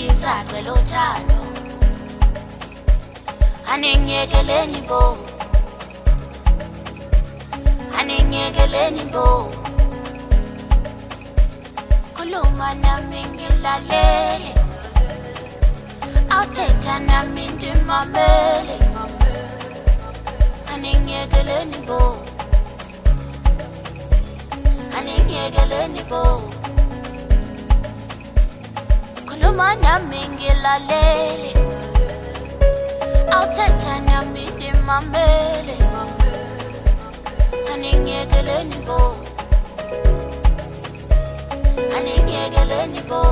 isaqwe lothando aninyekeleni bo aninyekeleni bo khuluma nami ngilalele awuthetha nami ndimamele aninyekeleni bo aninyekeleni bo khuluma nami ngilalele awuthetha nami ndimamele aninyekeleni bo aninyekeleni bo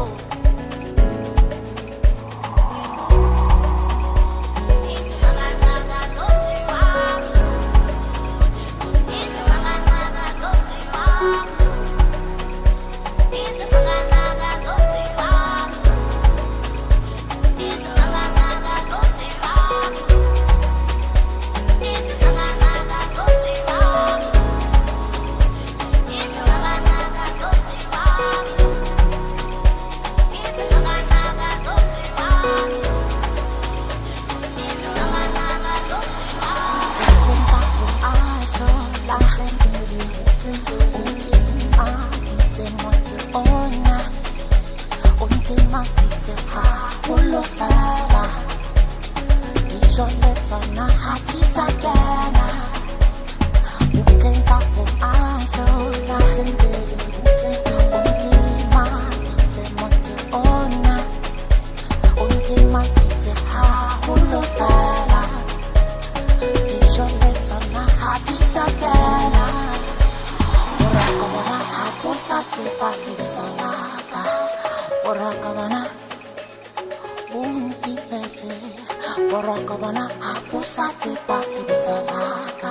Borokabana apusate pa ibizalaka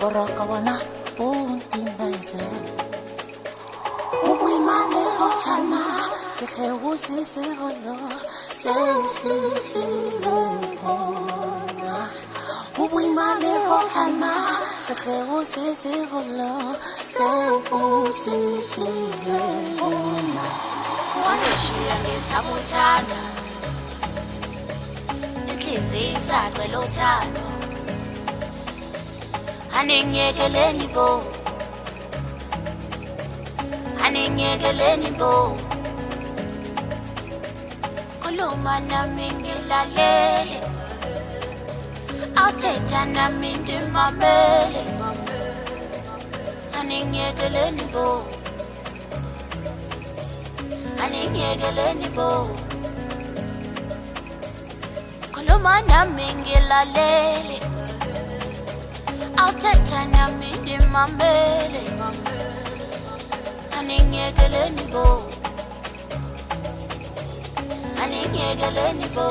Borokabana punti meze Uwi mane ohana Sekhewu sise holo Seu sise lehona Uwi mane ohana Sekhewu sise holo Seu sise lehona Wanishiya ngisabuthanda isaqwe lothando aninyekeleni bo aninyekeleni bo khuluma nami ngilalele awuthetha nami ndimamele aninyekeleni bo aninyekeleni bo khuluma nami ngilalele awuthetha nami ndimamele aninyekeleni bo aninyekeleni bo